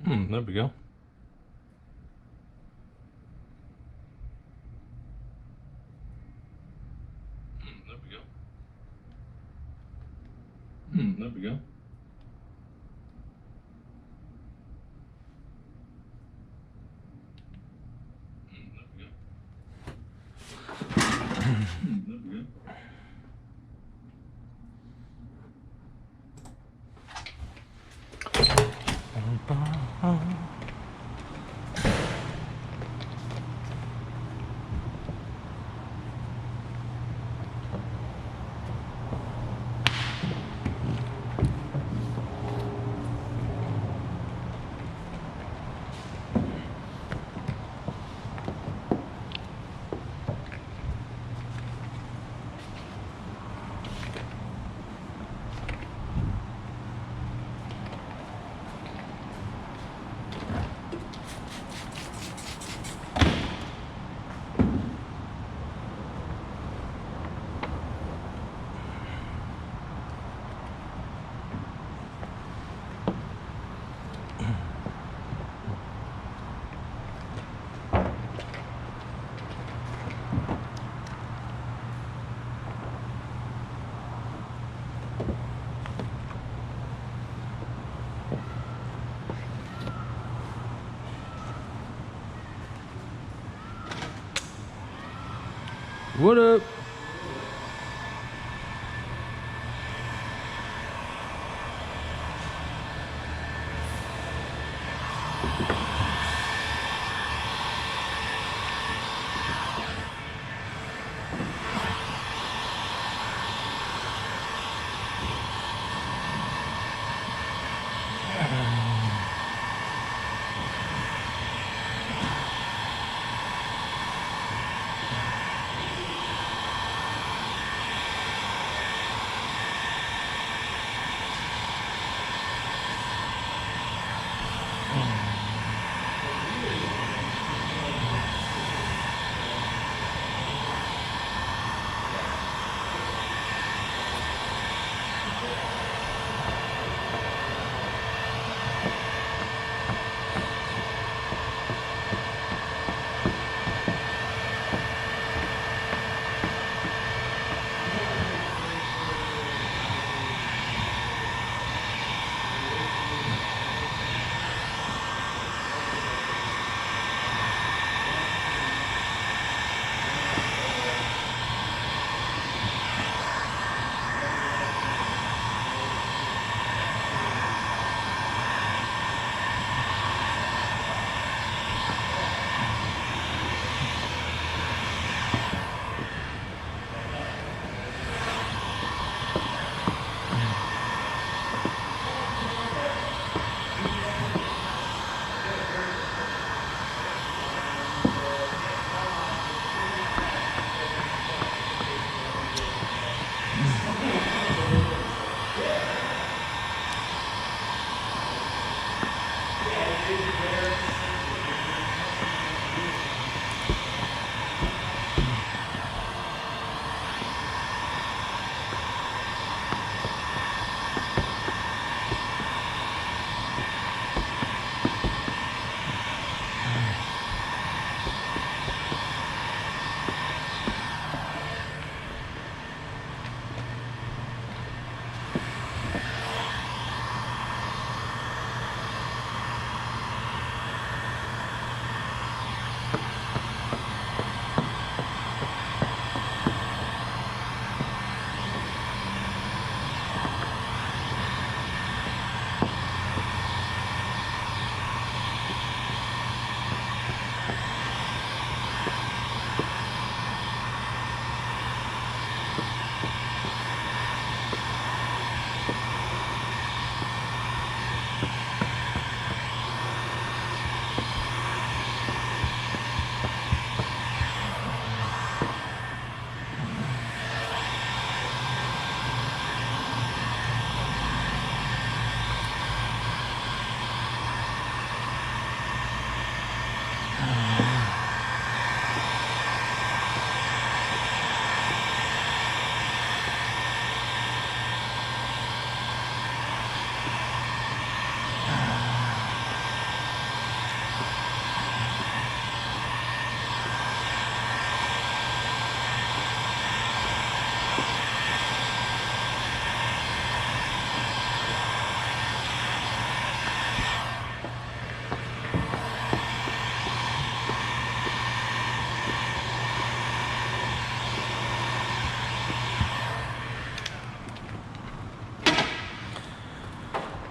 There we go. There we go. There we go. What up?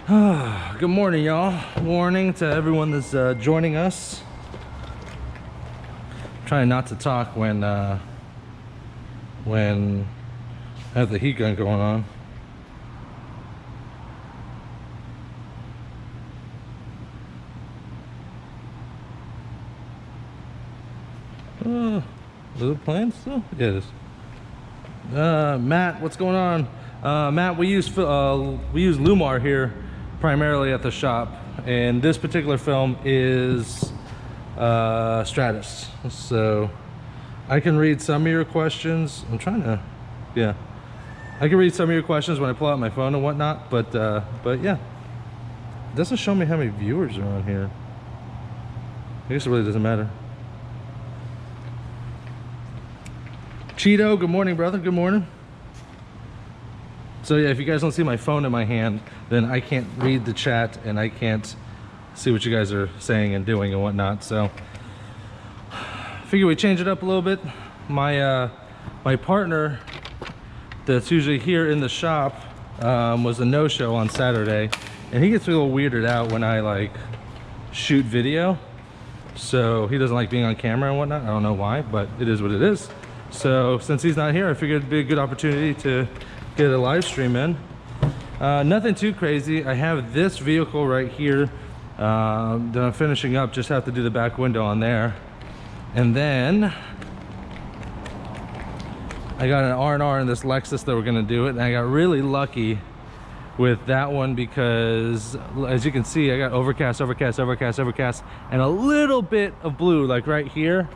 Good morning, y'all. Morning to everyone that's joining us. Trying not to talk when I have the heat gun going on. Little plane still? Yeah, it is. Matt, what's going on? Matt, we use Lumar here primarily at the shop, and this particular film is Stratus. So I can read some of your questions. I can read some of your questions when I pull out my phone and whatnot, but yeah, it doesn't show me how many viewers are on here. I guess it really doesn't matter. Cheeto, good morning, brother. Good morning. So yeah, if you guys don't see my phone in my hand, then I can't read the chat and I can't see what you guys are saying and doing and whatnot. So figure we change it up a little bit. My partner that's usually here in the shop was a no-show on Saturday, and he gets a little weirded out when I like shoot video. So he doesn't like being on camera and whatnot. I don't know why, but it is what it is. So since he's not here, I figured it'd be a good opportunity to get a live stream in. Nothing too crazy. I have this vehicle right here that I'm finishing up. Just have to do the back window on there. And then I got an R&R in this Lexus that we're gonna do it. And I got really lucky with that one because, as you can see, I got overcast, overcast, overcast, overcast, and a little bit of blue like right here.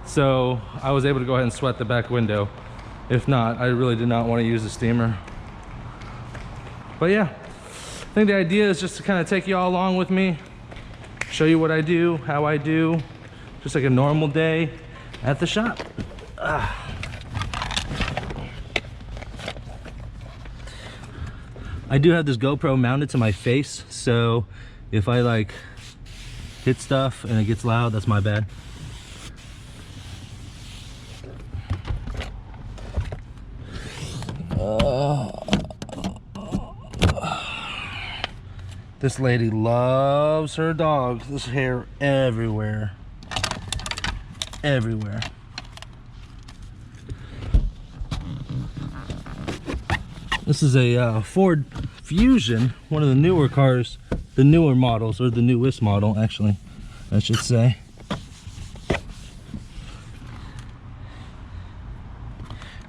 So I was able to go ahead and sweat the back window. If not, I really did not want to use the steamer. But yeah, I think the idea is just to kind of take you all along with me, show you what I do, how I do, just like a normal day at the shop. I do have this GoPro mounted to my face, so if I like hit stuff and it gets loud, that's my bad. This lady loves her dogs. There's hair everywhere. Everywhere. This is a Ford Fusion, one of the newer cars, the newer models, or the newest model, actually, I should say.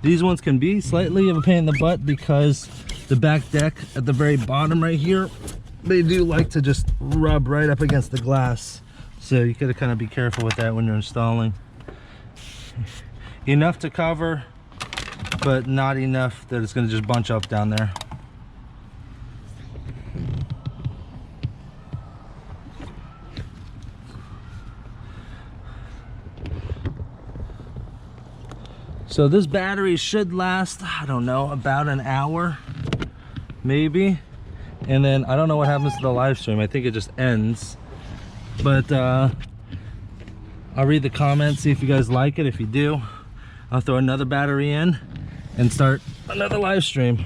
These ones can be slightly of a pain in the butt because the back deck at the very bottom right here, they do like to just rub right up against the glass. So you gotta kind of be careful with that when you're installing. Enough to cover, but not enough that it's gonna just bunch up down there. So this battery should last, I don't know, about an hour, maybe. And then I don't know what happens to the live stream. I think it just ends. But I'll read the comments, see if you guys like it. If you do, I'll throw another battery in and start another live stream.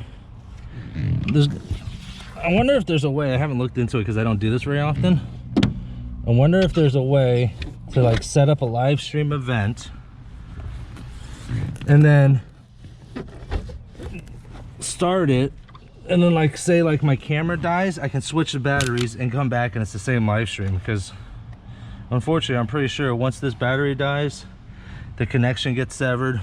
I wonder if there's a way, I haven't looked into it because I don't do this very often. I wonder if there's a way to like set up a live stream event and then start it, and then like say like my camera dies, I can switch the batteries and come back and it's the same live stream. Because unfortunately, I'm pretty sure once this battery dies, the connection gets severed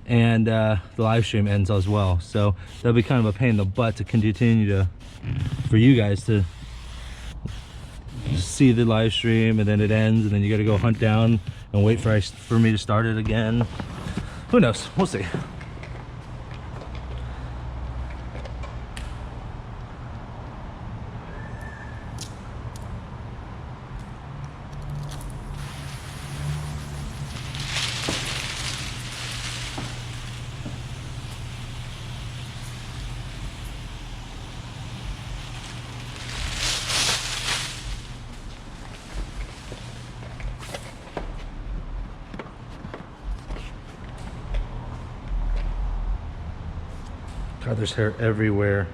and the live stream ends as well. So that'll be kind of a pain in the butt to continue to, for you guys to see the live stream and then it ends and then you got to go hunt down and wait for me to start it again. Who knows? We'll see. God, there's hair everywhere.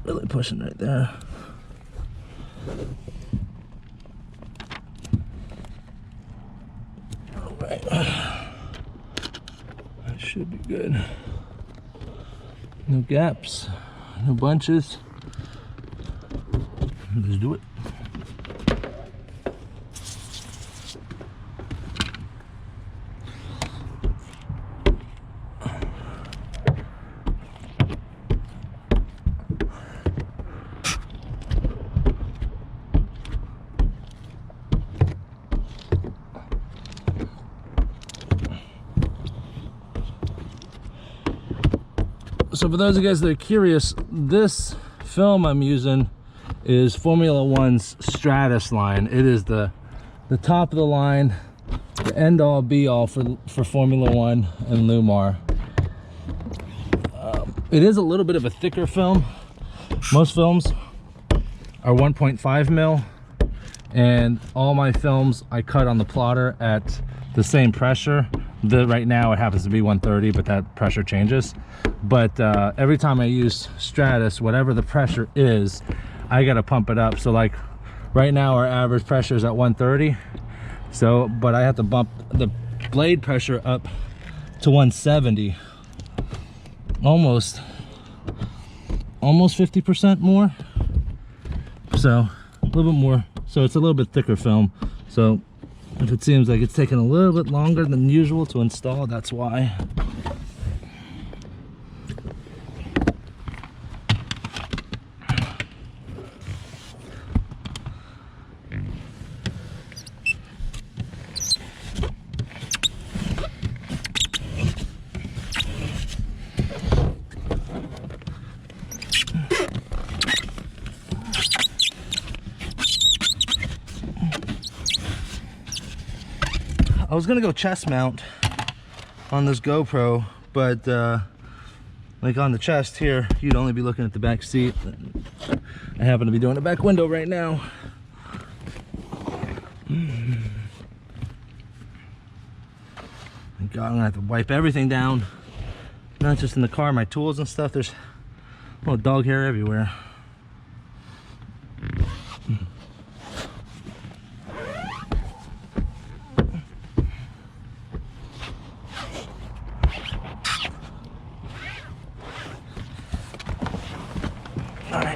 Really pushing right there. All right. That should be good. No gaps, no bunches. Let's do it. So for those of you guys that are curious, this film I'm using is Formula One's Stratus line. It is the top of the line, the end all be all for Formula One and Lumar. It is a little bit of a thicker film. Most films are 1.5 mil, and all my films I cut on the plotter at the same pressure. Right now it happens to be 130, but that pressure changes. But every time I use Stratus, whatever the pressure is, I gotta pump it up. So like right now our average pressure is at 130, so but I have to bump the blade pressure up to 170, almost 50% more, so a little bit more. So it's a little bit thicker film, so if it seems like it's taking a little bit longer than usual to install, that's why. I was gonna go chest mount on this GoPro, but like on the chest here, you'd only be looking at the back seat. I happen to be doing the back window right now. Thank God, I'm gonna have to wipe everything down, not just in the car, my tools and stuff. There's dog hair everywhere.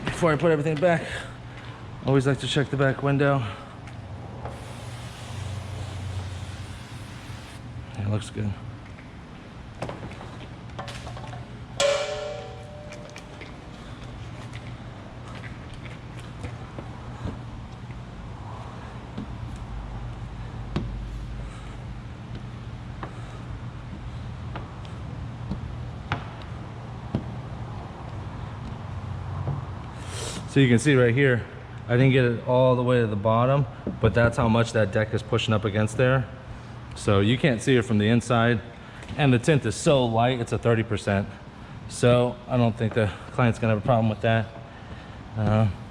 Before I put everything back, I always like to check the back window. Yeah, it looks good. So you can see right here, I didn't get it all the way to the bottom, but that's how much that deck is pushing up against there. So you can't see it from the inside. And the tint is so light, it's a 30%. So I don't think the client's gonna have a problem with that.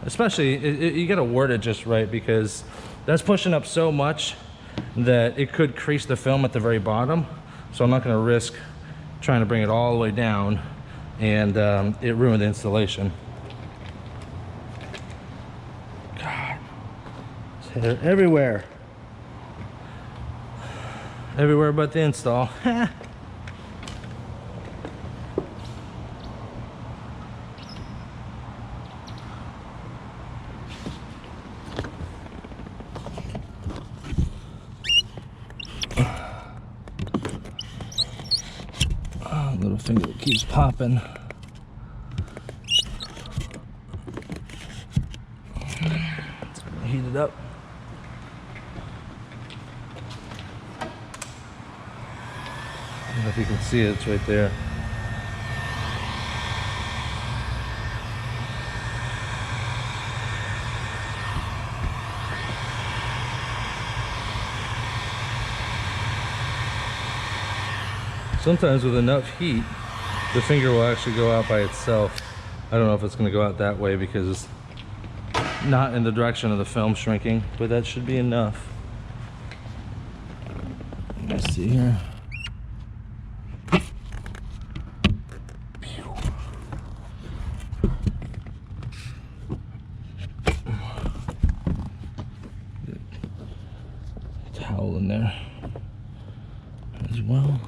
Especially, you gotta word it just right, because that's pushing up so much that it could crease the film at the very bottom. So I'm not gonna risk trying to bring it all the way down and it ruined the installation. They're everywhere. Everywhere but the install. A little finger that keeps popping. Let's heat it up. I don't know if you can see it, it's right there. Sometimes with enough heat, the finger will actually go out by itself. I don't know if it's going to go out that way because it's not in the direction of the film shrinking, but that should be enough. Let's see here. hole in there as well.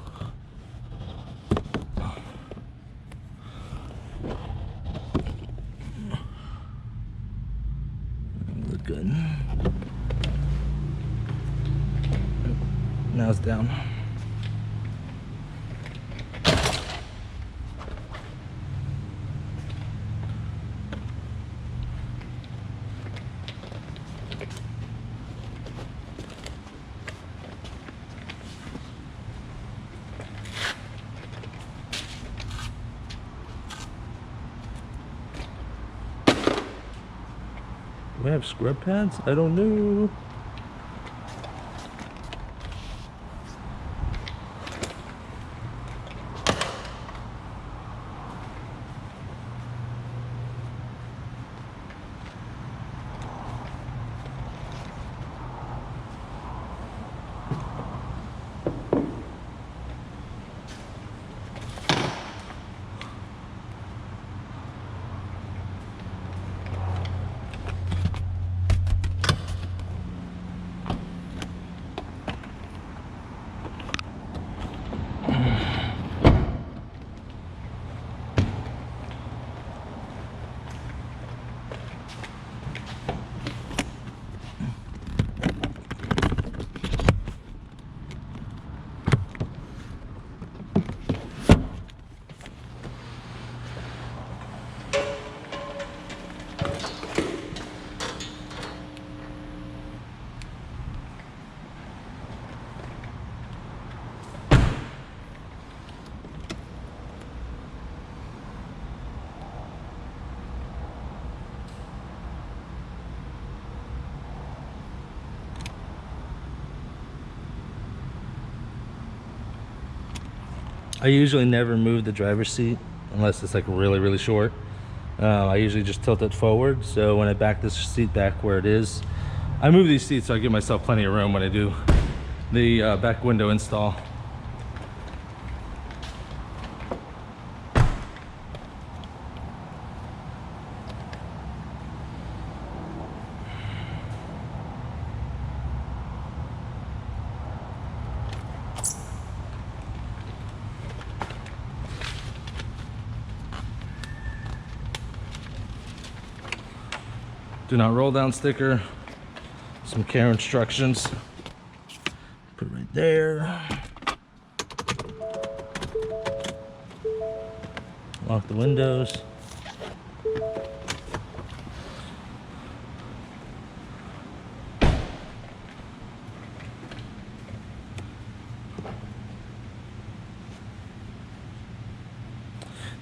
Look good. Now it's down. Do we have scrub pads? I don't know. I usually never move the driver's seat unless it's like really short. I usually just tilt it forward, so when I back this seat back where it is, I move these seats so I give myself plenty of room when I do the back window install. Do not roll down sticker. Some care instructions. Put it right there. Lock the windows.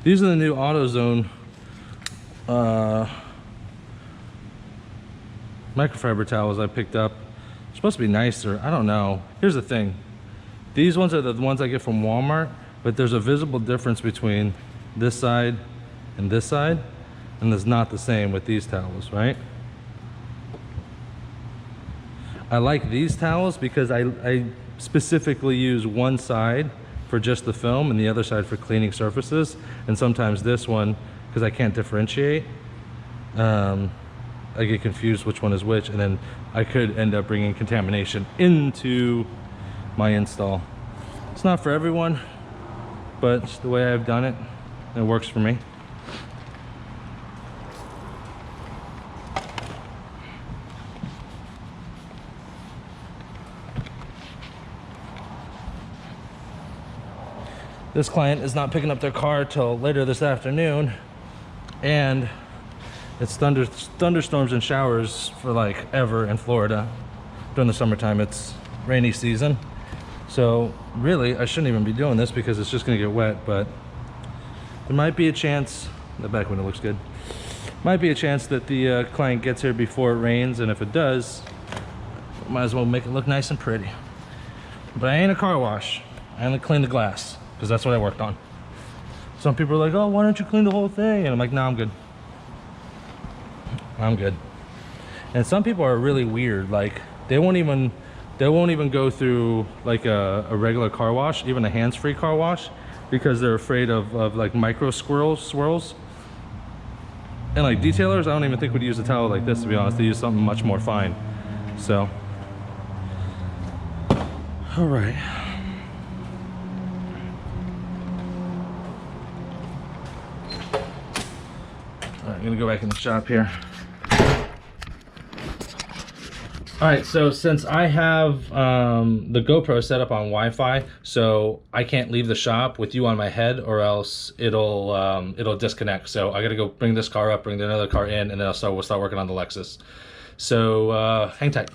These are the new AutoZone microfiber towels I picked up. They're supposed to be nicer. I don't know. Here's the thing. These ones are the ones I get from Walmart, but there's a visible difference between this side and this side, and it's not the same with these towels, right? I like these towels because I specifically use one side for just the film and the other side for cleaning surfaces, and sometimes this one, because I can't differentiate, I get confused which one is which, and then I could end up bringing contamination into my install. It's not for everyone, but it's the way I've done it. It works for me. This client is not picking up their car till later this afternoon, and it's thunderstorms and showers for like ever in Florida. During the summertime, it's rainy season. So really, I shouldn't even be doing this because it's just gonna get wet, but there might be a chance, the back window looks good, might be a chance that the client gets here before it rains, and if it does, might as well make it look nice and pretty. But I ain't a car wash. I only clean the glass, because that's what I worked on. Some people are like, oh, why don't you clean the whole thing? And I'm like, no, I'm good. I'm good. And some people are really weird. Like they won't even go through like a regular car wash, even a hands-free car wash, because they're afraid of like micro swirls. And like detailers, I don't even think would use a towel like this, to be honest. They use something much more fine. So All right. All right, I'm gonna go back in the shop here. All right, so since I have the GoPro set up on Wi-Fi, so I can't leave the shop with you on my head, or else it'll disconnect. So I gotta go bring this car up, bring another car in, and then we'll start working on the Lexus. So hang tight.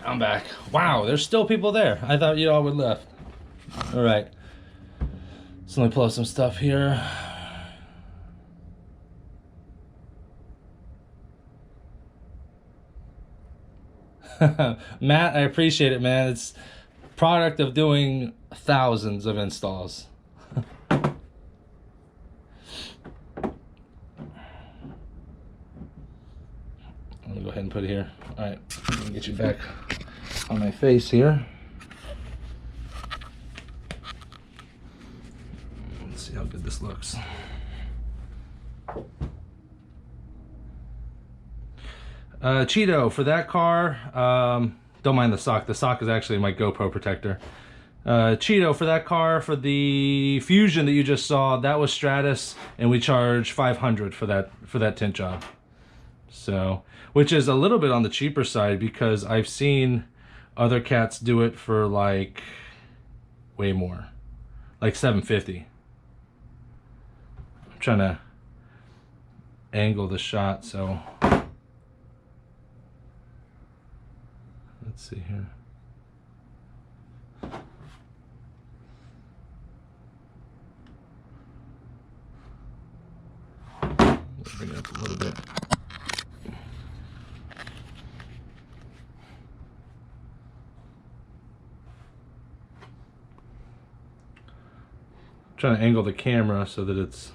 I'm back. Wow, there's still people there. I thought you all would left. All right. So let me pull up some stuff here. Matt, I appreciate it, man. It's product of doing thousands of installs. Let me go ahead and put it here. All right, let me get you back on my face here. Let's see how good this looks. Cheeto for that car. Don't mind the sock. The sock is actually my GoPro protector. Cheeto for that car, for the Fusion that you just saw, that was Stratus, and we charge $500 for that tint job. So, which is a little bit on the cheaper side because I've seen other cats do it for like way more, like $750. I'm trying to angle the shot, so let's see here. Bring it up a little bit. Trying to angle the camera so that it's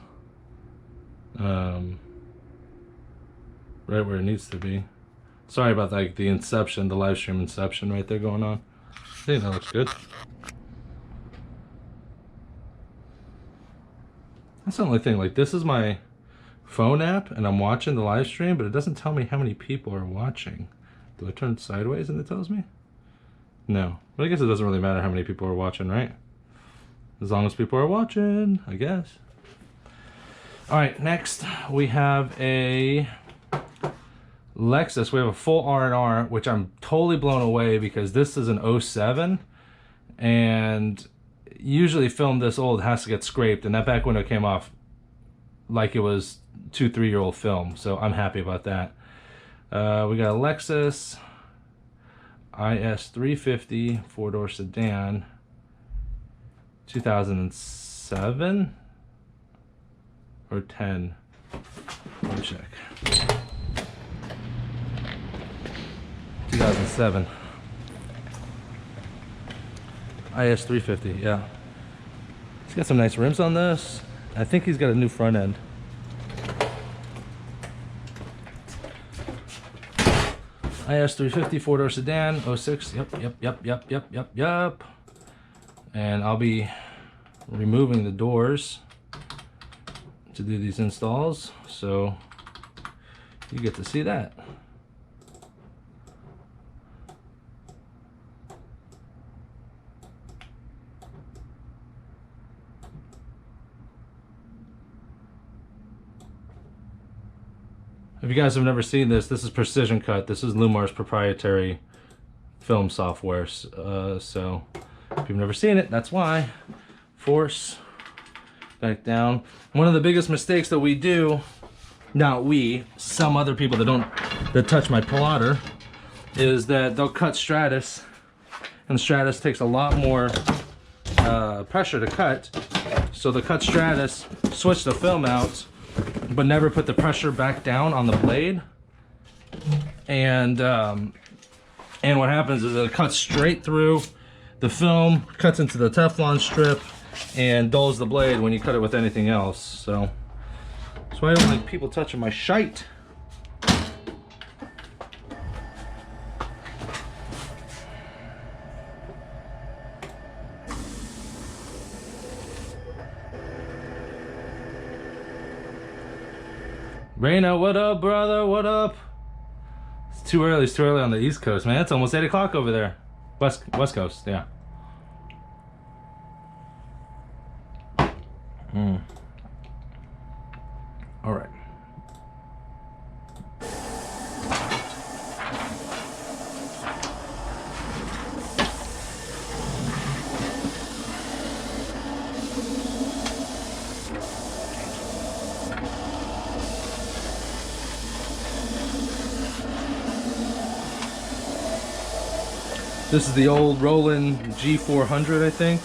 right where it needs to be. Sorry about like the inception, the live stream inception right there going on. I think that looks good. That's the only thing, like this is my phone app and I'm watching the live stream, but it doesn't tell me how many people are watching. Do I turn it sideways and it tells me? No, but I guess it doesn't really matter how many people are watching, right? As long as people are watching, I guess. All right, next we have a Lexus. We have a full R&R, which I'm totally blown away because this is an 07, and usually film this old has to get scraped, and that back window came off like it was 2-3 year old film, so I'm happy about that. We got a Lexus IS350 4-door sedan, 2007 or 10. Let me check. 2007. IS350, yeah. He's got some nice rims on this. I think he's got a new front end. IS350 4-door sedan, 06. Yep. And I'll be removing the doors to do these installs, so you get to see that. If you guys have never seen this, this is precision cut. This is Lumar's proprietary film software. So if you've never seen it, that's why. Force back down. One of the biggest mistakes that we do, not we, some other people that touch my plotter, is that they'll cut Stratus, and Stratus takes a lot more pressure to cut. So they'll cut Stratus, switch the film out, but never put the pressure back down on the blade, and what happens is it cuts straight through the film, cuts into the Teflon strip, and dulls the blade when you cut it with anything else. So that's why I don't like people touching my shite. Raina, what up, brother? What up? It's too early. It's too early on the East Coast, man. It's almost 8 o'clock over there. West Coast, yeah. All right. This is the old Roland G400, I think.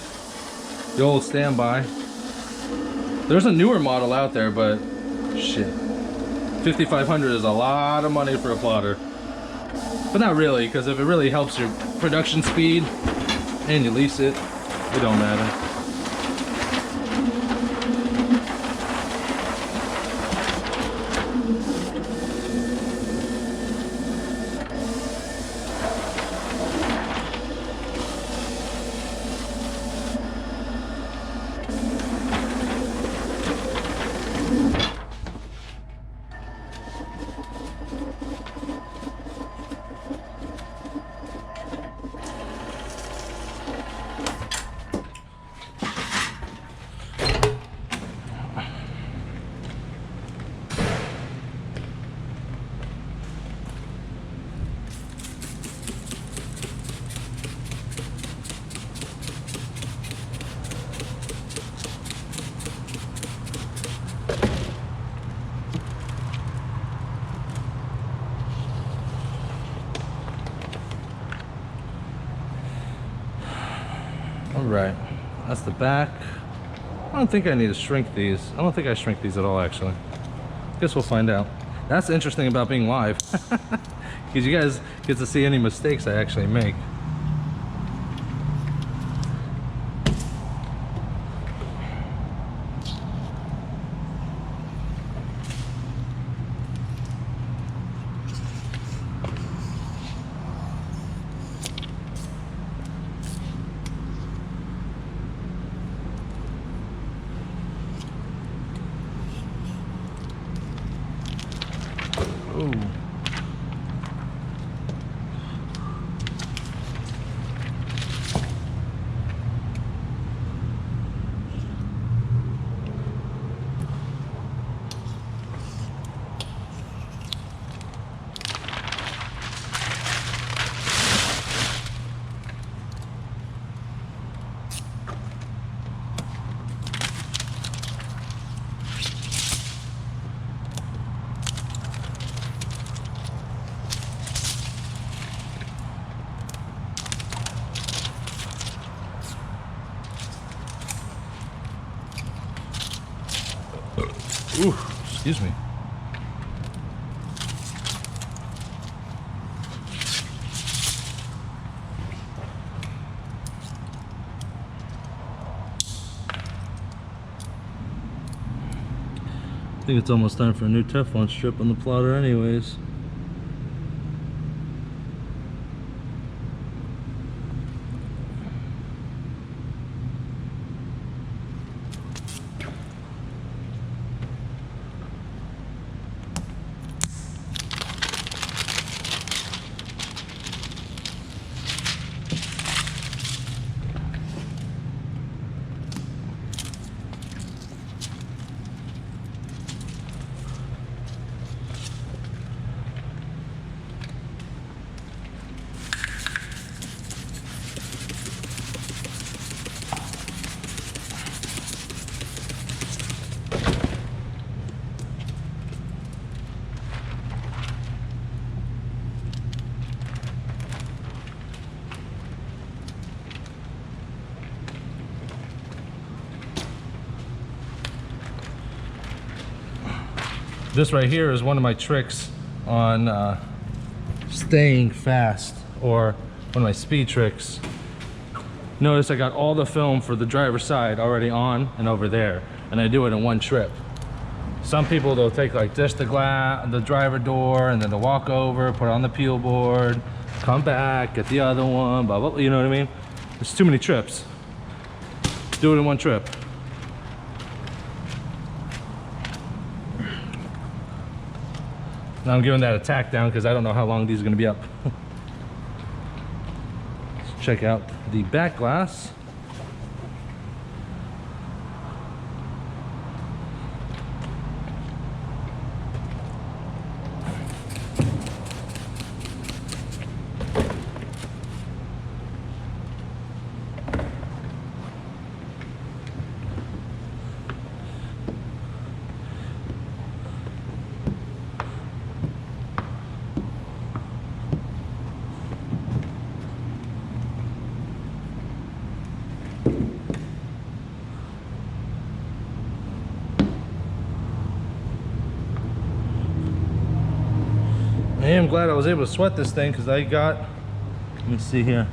The old standby. There's a newer model out there, but shit. $5,500 is a lot of money for a plotter. But not really, because if it really helps your production speed and you lease it, it don't matter. right, that's the back. I don't think I need to shrink these. I don't think I shrink these at all, actually. Guess we'll find out. That's interesting about being live, because you guys get to see any mistakes I actually make. Ooh. Ooh, excuse me. I think it's almost time for a new Teflon strip on the plotter anyways. This right here is one of my tricks on staying fast, or one of my speed tricks. Notice I got all the film for the driver's side already on and over there, and I do it in one trip. Some people, they'll take like just the driver door, and then they'll walk over, put it on the peel board, come back, get the other one, blah, blah, blah, you know what I mean? There's too many trips. Do it in one trip. Now I'm giving that a tack down because I don't know how long these are going to be up. Let's check out the back glass. I am glad I was able to sweat this thing because I got, let me see here,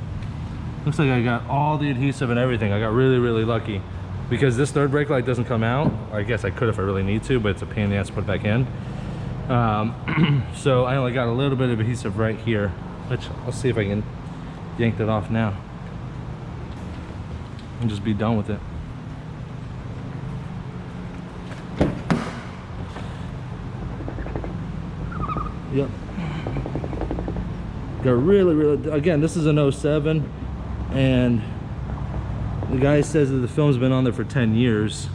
looks like I got all the adhesive and everything. I got really, really lucky because this third brake light doesn't come out. I guess I could if I really need to, but it's a pain in the ass to put it back in. So I only got a little bit of adhesive right here, which I'll see if I can yank that off now and just be done with it. Yep. Got really, again, this is an 07, and the guy says that the film's been on there for 10 years,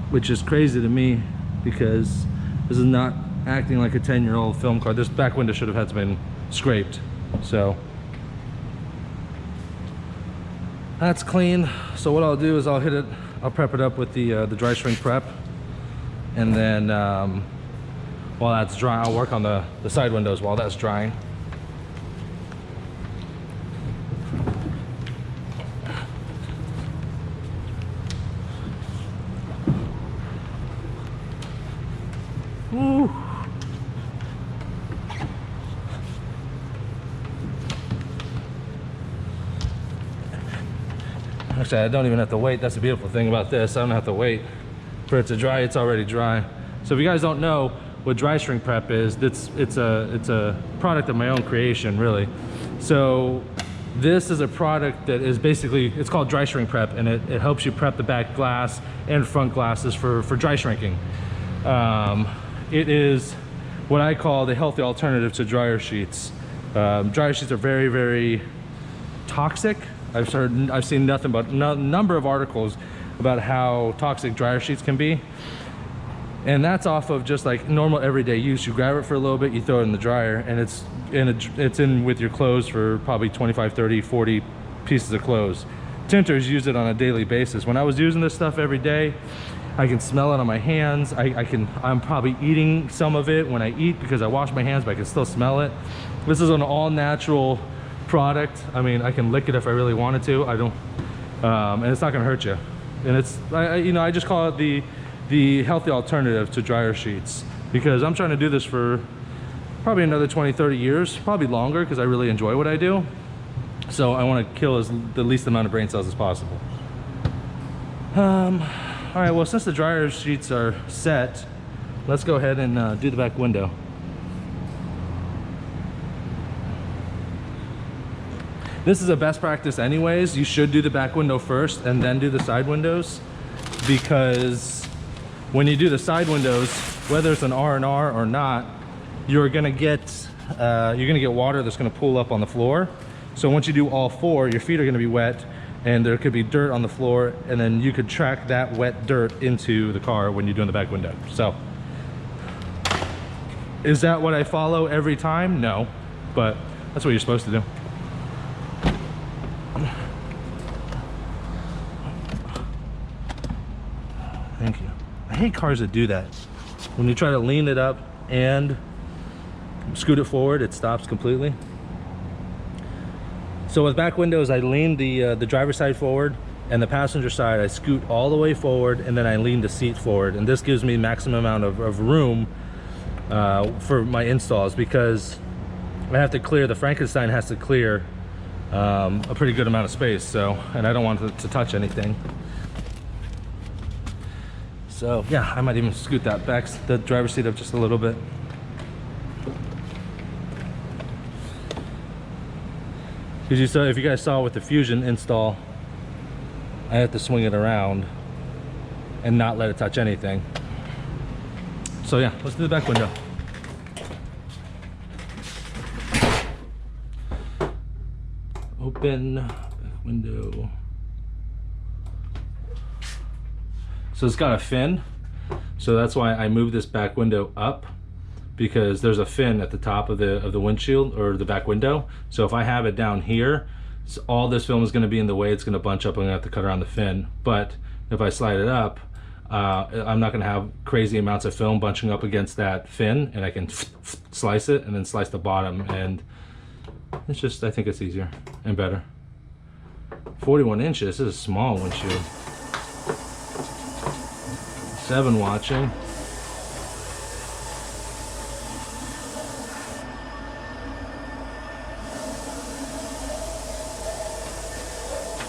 which is crazy to me because this is not acting like a 10-year-old film car. This back window should have had to been scraped. So that's clean. So what I'll do is I'll prep it up with the dry shrink prep, and then while that's dry, I'll work on the side windows while that's drying. Actually, I don't even have to wait. That's the beautiful thing about this. I don't have to wait for it to dry. It's already dry. So if you guys don't know what dry shrink prep is, it's a product of my own creation, really. So this is a product that is basically, it's called dry shrink prep, and it helps you prep the back glass and front glasses for dry shrinking. It is what I call the healthy alternative to dryer sheets. Dryer sheets are very, very toxic. I've seen nothing but number of articles about how toxic dryer sheets can be. And that's off of just like normal everyday use. You grab it for a little bit, you throw it in the dryer, and it's in with your clothes for probably 25, 30, 40 pieces of clothes. Tinters use it on a daily basis. When I was using this stuff every day, I can smell it on my hands. I'm probably eating some of it when I eat because I wash my hands, but I can still smell it. This is an all natural product. I mean, I can lick it if I really wanted to. I don't, and it's not gonna hurt you. And it's, I just call it the healthy alternative to dryer sheets, because I'm trying to do this for probably another 20, 30 years, probably longer, because I really enjoy what I do. So I want to kill the least amount of brain cells as possible. All right, well, since the dryer sheets are set, let's go ahead and do the back window. This is a best practice anyways. You should do the back window first and then do the side windows, because when you do the side windows, whether it's an R&R or not, you're gonna get water that's gonna pool up on the floor. So once you do all four, your feet are gonna be wet, and there could be dirt on the floor, and then you could track that wet dirt into the car when you're doing the back window. So, is that what I follow every time? No, but that's what you're supposed to do. Thank you. I hate cars that do that. When you try to lean it up and scoot it forward, it stops completely. So with back windows, I lean the driver's side forward, and the passenger side I scoot all the way forward, and then I lean the seat forward, and this gives me maximum amount of room for my installs, because I have to clear, the Frankenstein has to clear a pretty good amount of space, so, and I don't want it to touch anything. So yeah, I might even scoot that back, the driver's seat up just a little bit. Because you saw, if you guys saw with the Fusion install, I have to swing it around and not let it touch anything. So yeah, let's do the back window. Open back window. So it's got a fin, so that's why I moved this back window up, because there's a fin at the top of the windshield or the back window. So if I have it down here, so all this film is going to be in the way. It's going to bunch up. I'm going to have to cut around the fin. But if I slide it up, I'm not going to have crazy amounts of film bunching up against that fin, and I can slice it and then slice the bottom, and it's just, I think it's easier and better. 41 inches, this is a small windshield. 7 watching.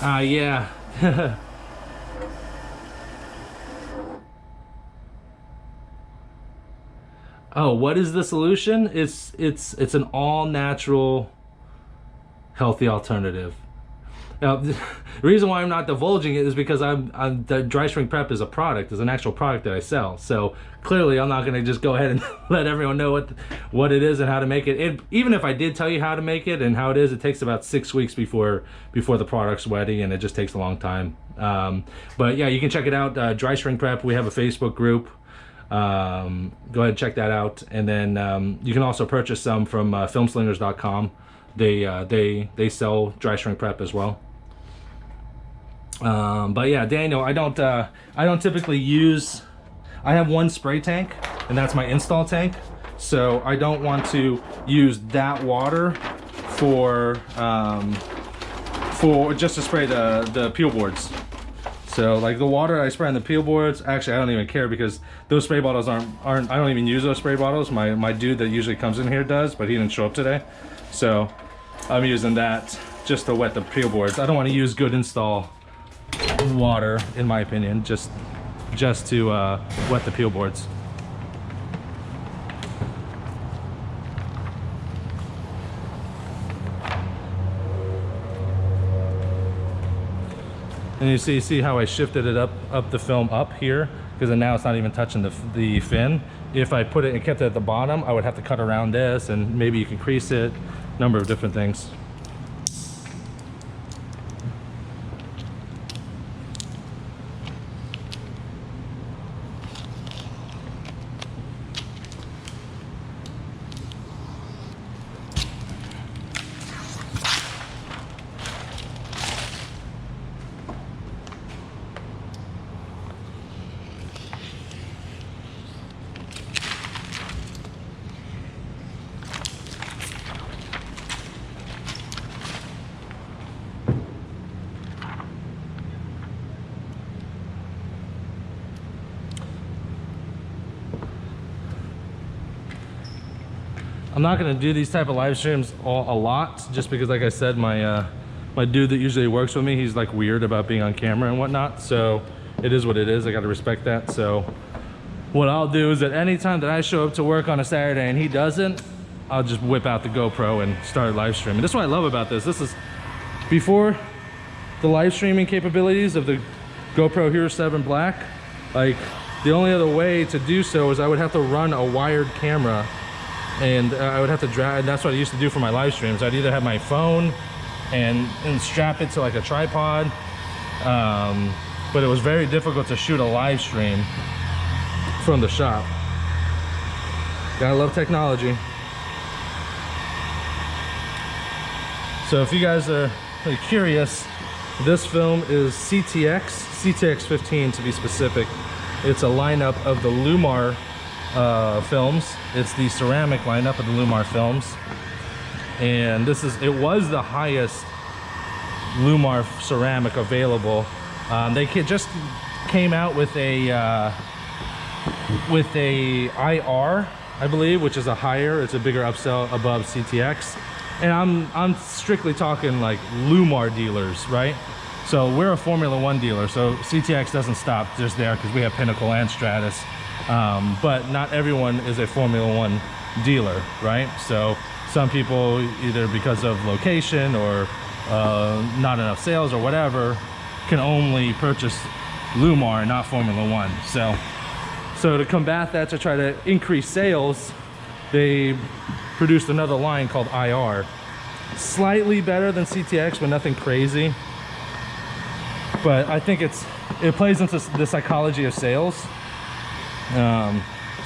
Yeah. Oh, what is the solution? It's an all natural healthy alternative. Now, the reason why I'm not divulging it is because the dry shrink prep is a product, is an actual product that I sell. So clearly I'm not gonna just go ahead and let everyone know what it is and how to make it. Even if I did tell you how to make it and how it is, it takes about 6 weeks before the product's ready, and it just takes a long time. But yeah, you can check it out, Dry Shrink Prep. We have a Facebook group. Go ahead and check that out. And then you can also purchase some from filmslingers.com. They sell dry shrink prep as well. But yeah, Daniel, I don't typically use, I have one spray tank, and that's my install tank. So I don't want to use that water for just to spray the peel boards. So like the water I spray on the peel boards, actually I don't even care, because those spray bottles aren't I don't even use those spray bottles. My dude that usually comes in here does, but he didn't show up today. So I'm using that just to wet the peel boards. I don't want to use good install water, in my opinion, just to wet the peel boards. And you see how I shifted it up the film up here, because then now it's not even touching the fin. If I put it and kept it at the bottom, I would have to cut around this, and maybe you can crease it, number of different things. I'm not gonna do these type of live streams a lot, just because, like I said, my dude that usually works with me, he's like weird about being on camera and whatnot. So it is what it is. I gotta respect that. So what I'll do is that anytime that I show up to work on a Saturday and he doesn't, I'll just whip out the GoPro and start live streaming. That's what I love about this. This is before the live streaming capabilities of the GoPro Hero 7 Black. Like, the only other way to do so is I would have to run a wired camera, and I would have to drag, and that's what I used to do for my live streams. I'd either have my phone and strap it to like a tripod, but it was very difficult to shoot a live stream from the shop. Gotta love technology. So if you guys are curious, this film is CTX 15 to be specific. It's a lineup of the Lumar films. It's the ceramic lineup of the Lumar films, and it was the highest Lumar ceramic available. They just came out with a IR, I believe, which is it's a bigger upsell above CTX. And I'm strictly talking like Lumar dealers, right? So we're a Formula One dealer, so CTX doesn't stop just there because we have Pinnacle and Stratus. But not everyone is a Formula One dealer, right? So some people, either because of location or not enough sales or whatever, can only purchase Lumar and not Formula One. So to combat that, to try to increase sales, they produced another line called IR. Slightly better than CTX, but nothing crazy. But I think it plays into the psychology of sales.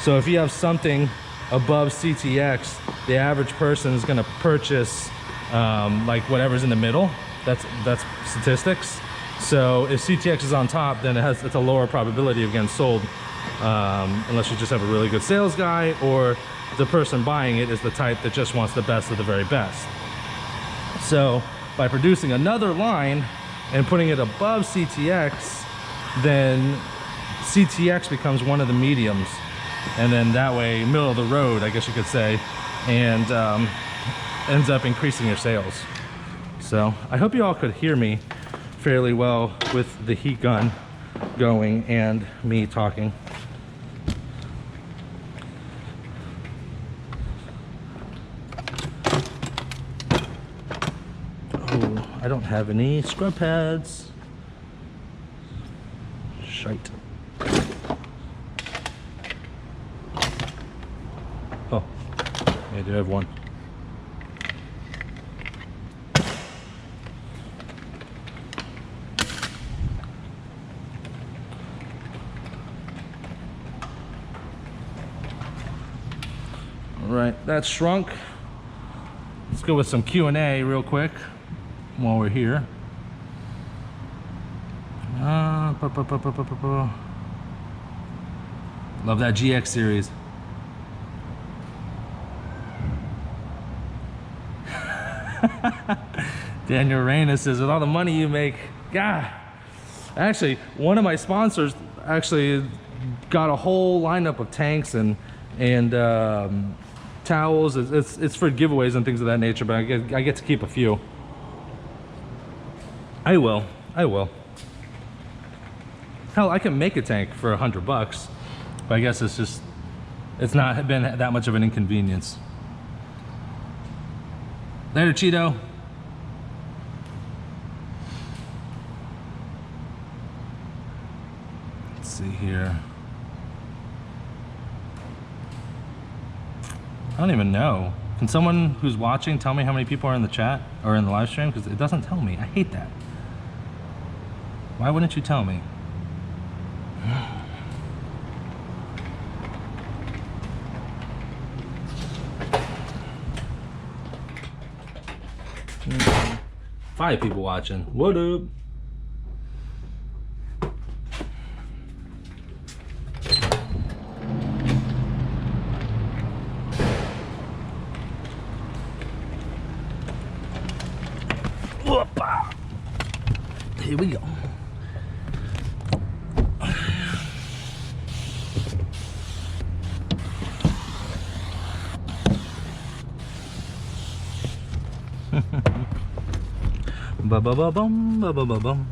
So if you have something above CTX, the average person is going to purchase like whatever's in the middle. That's statistics. So if CTX is on top, then it's a lower probability of getting sold, unless you just have a really good sales guy, or the person buying it is the type that just wants the best of the very best. So by producing another line and putting it above CTX, then CTX becomes one of the mediums, and then that way, middle of the road, I guess you could say, and ends up increasing your sales. So I hope you all could hear me fairly well with the heat gun going and me talking. Oh, I don't have any scrub pads. Shite. Oh, I do have one. All right, that's shrunk. Let's go with some Q&A real quick while we're here. Love that GX series. Daniel Reyna says, with all the money you make, God. Actually, one of my sponsors actually got a whole lineup of tanks and towels. It's for giveaways and things of that nature, but I get to keep a few. I will. Hell, I can make a tank for $100, but I guess it's not been that much of an inconvenience. Later, Cheeto. Let's see here. I don't even know. Can someone who's watching tell me how many people are in the chat or in the live stream? Because it doesn't tell me. I hate that. Why wouldn't you tell me? Five people watching. What up? Whoop-ah. Here we go. Ba ba ba bum ba ba ba bum.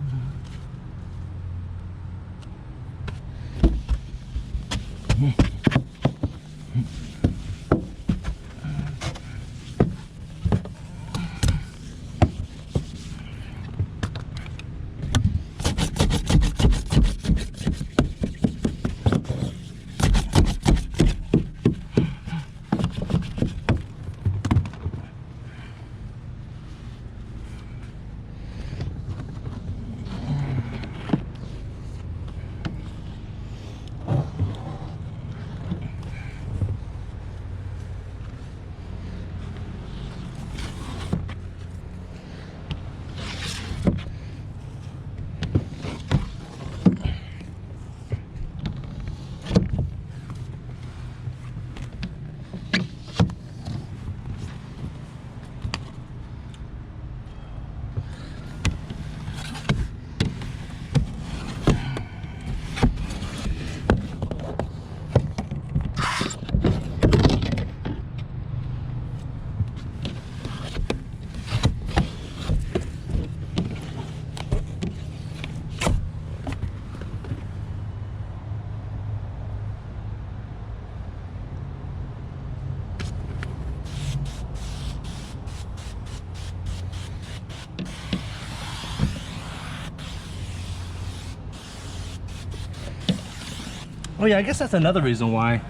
Oh yeah, I guess that's another reason why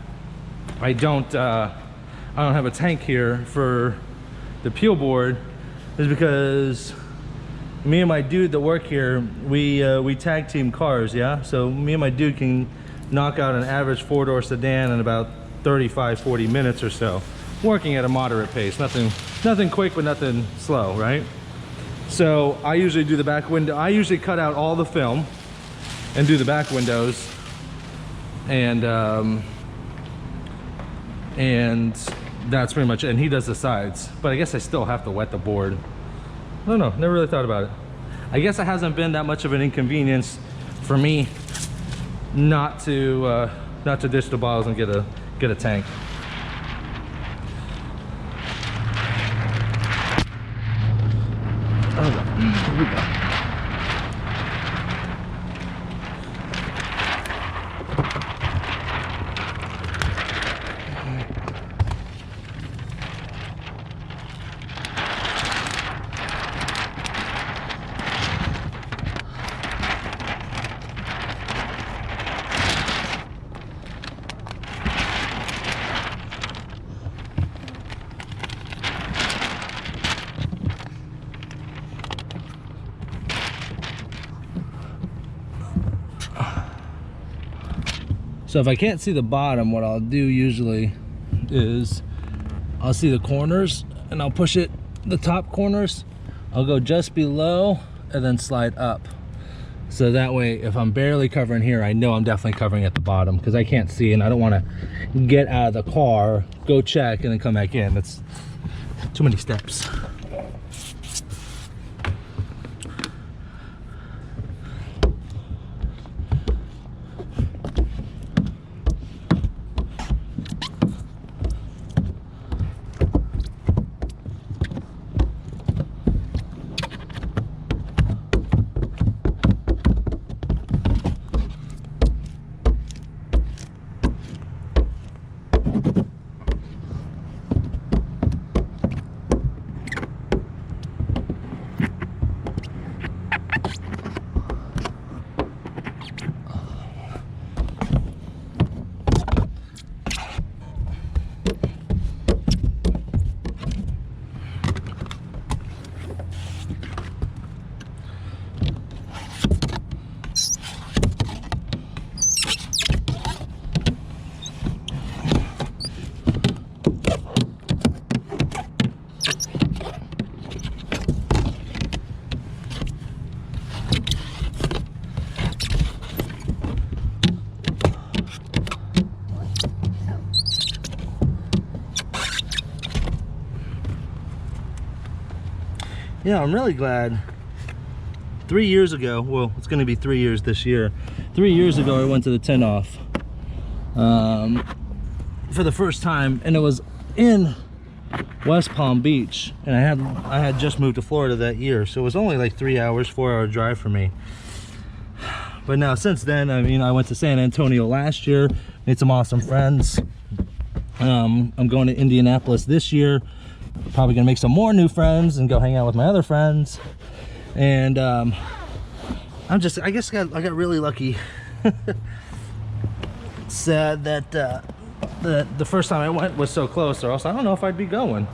I don't have a tank here for the peel board, is because me and my dude that work here, we tag team cars, yeah? So me and my dude can knock out an average four-door sedan in about 35-40 minutes or so, working at a moderate pace. Nothing quick, but nothing slow, right? So I usually do the back window. I usually cut out all the film and do the back windows, and that's pretty much it. And he does the sides, but I guess I still have to wet the board. I don't know, never really thought about it. I guess it hasn't been that much of an inconvenience for me not to ditch the bottles and get a tank. Oh, here we go. So if I can't see the bottom, what I'll do usually is I'll see the corners and I'll push it, the top corners, I'll go just below and then slide up. So that way, if I'm barely covering here, I know I'm definitely covering at the bottom, because I can't see and I don't want to get out of the car, go check, and then come back in. That's too many steps. yeah, I'm really glad. 3 years ago, well, it's going to be 3 years this year. 3 years ago, I went to the tint off for the first time, and it was in West Palm Beach, and I had just moved to Florida that year, so it was only like 3 hours, 4-hour drive for me. But now since then, I mean, I went to San Antonio last year, made some awesome friends. I'm going to Indianapolis this year, probably gonna make some more new friends and go hang out with my other friends. And I guess I got really lucky. Sad that the first time I went was so close, or else I don't know if I'd be going.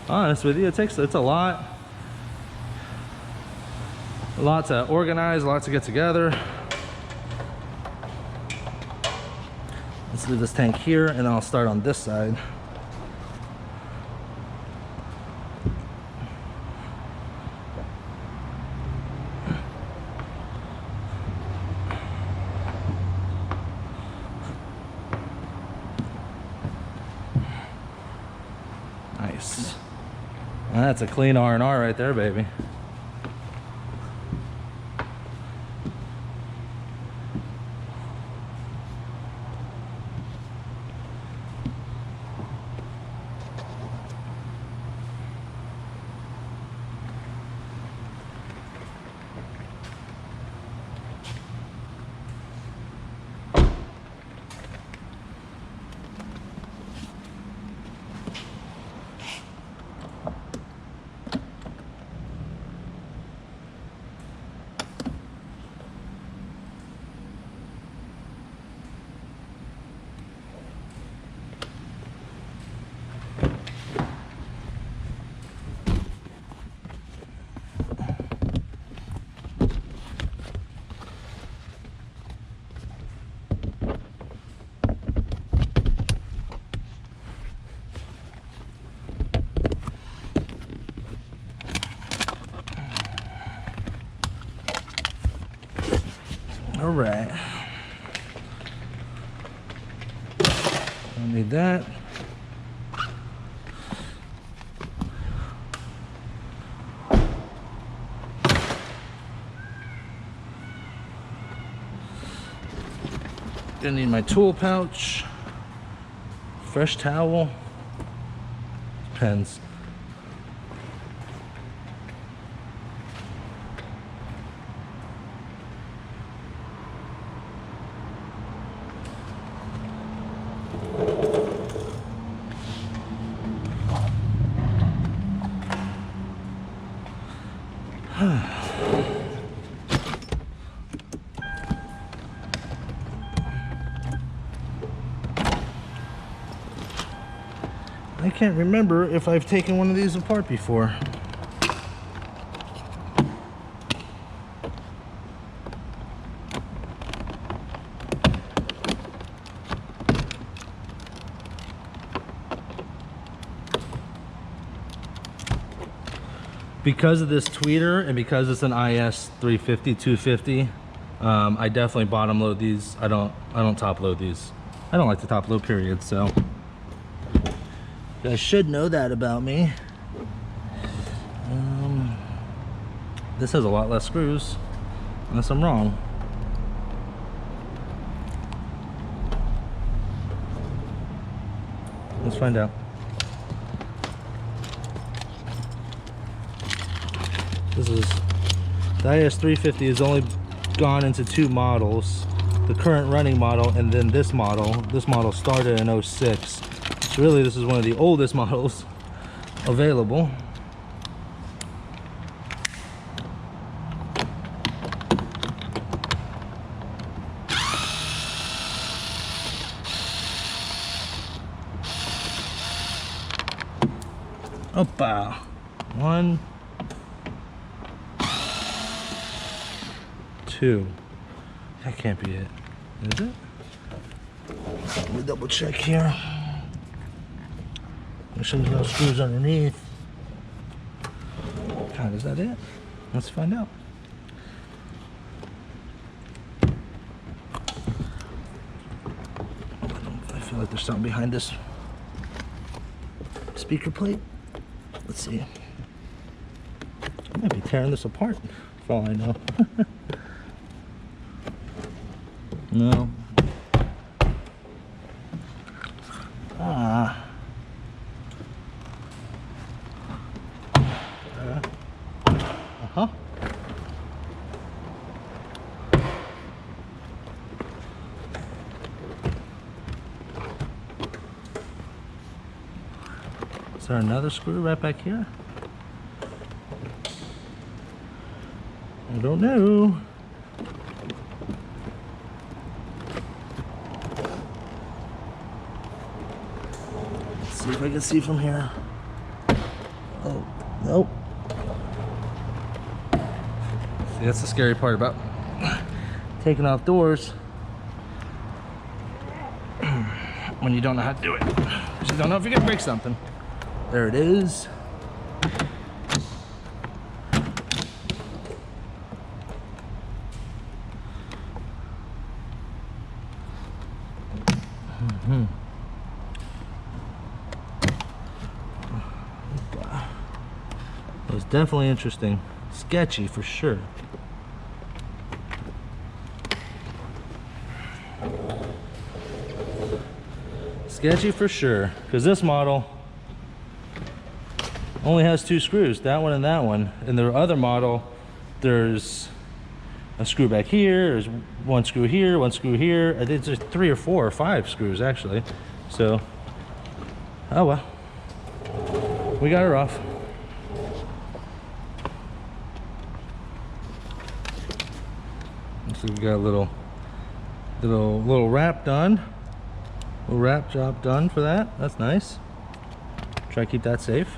Honest with you, it's a lot to organize, a lot to get together. Let's leave this tank here, and I'll start on this side. Nice. That's a clean R&R right there, baby. All right. Don't need that. Gonna need my tool pouch, fresh towel, pens. I can't remember if I've taken one of these apart before. Because of this tweeter and because it's an IS 350 250, I definitely bottom load these. I don't top load these. I don't like to top load, period. So you guys should know that about me. This has a lot less screws, unless I'm wrong. Let's find out. This is the IS 350 has only gone into 2 models, the current running model and then this model. This model started in 06. So really this is one of the oldest models available. Opa. 1, 2. That can't be it. Is it? Let me double check here. Make sure there's no screws underneath. God, is that it? Let's find out. I feel like there's something behind this speaker plate. Let's see. Might be tearing this apart for all I know. No. Uh-huh. Is there another screw right back here? I don't know. Let's see if I can see from here. Oh, nope. See, that's the scary part about taking off doors when you don't know how to do it. Because you don't know if you're gonna break something. There it is. It was definitely interesting. Sketchy for sure. Sketchy for sure, because this model only has 2 screws, that one and that one. In the other model, there's a screw back here, there's 1 screw here, 1 screw here. I think there's 3 or 4 or 5 screws actually. So, oh well, we got her off. So we got a little wrap done. Little wrap job done for that. That's nice. Try to keep that safe.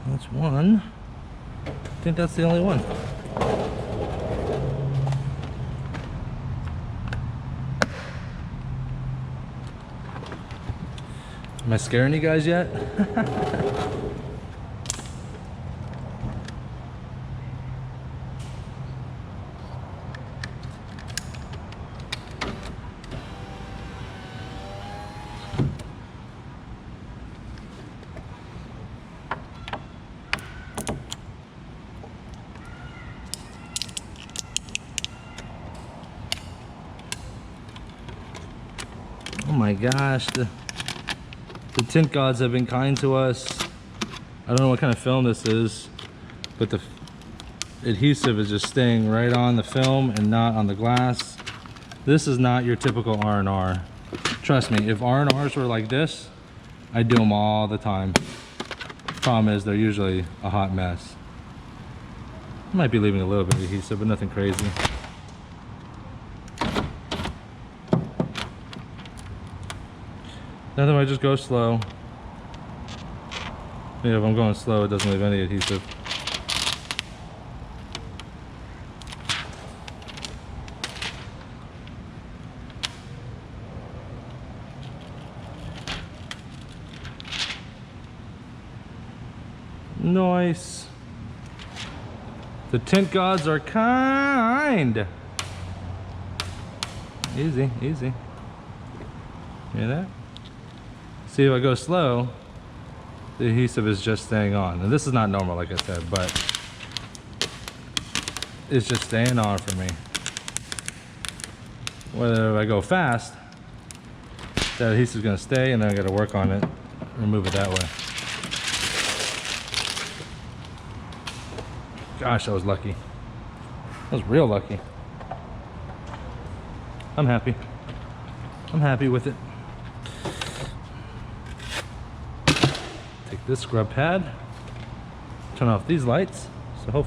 That's one. I think that's the only one. Am I scaring you guys yet? Oh my gosh, the tint gods have been kind to us. I don't know what kind of film this is, but the adhesive is just staying right on the film and not on the glass. This is not your typical R&R. Trust me, if R&Rs were like this, I'd do them all the time. Problem is, they're usually a hot mess. I might be leaving a little bit of adhesive, but nothing crazy. Nothing, I just go slow. Yeah, if I'm going slow, it doesn't leave any adhesive. Nice. The tint gods are kind. Easy, easy. Hear that? See, if I go slow, the adhesive is just staying on. And this is not normal, like I said, but it's just staying on for me. Whether if I go fast, that adhesive is gonna stay, and then I gotta work on it, remove it that way. Gosh, I was lucky. I was real lucky. I'm happy. I'm happy with it. Take this scrub pad, turn off these lights.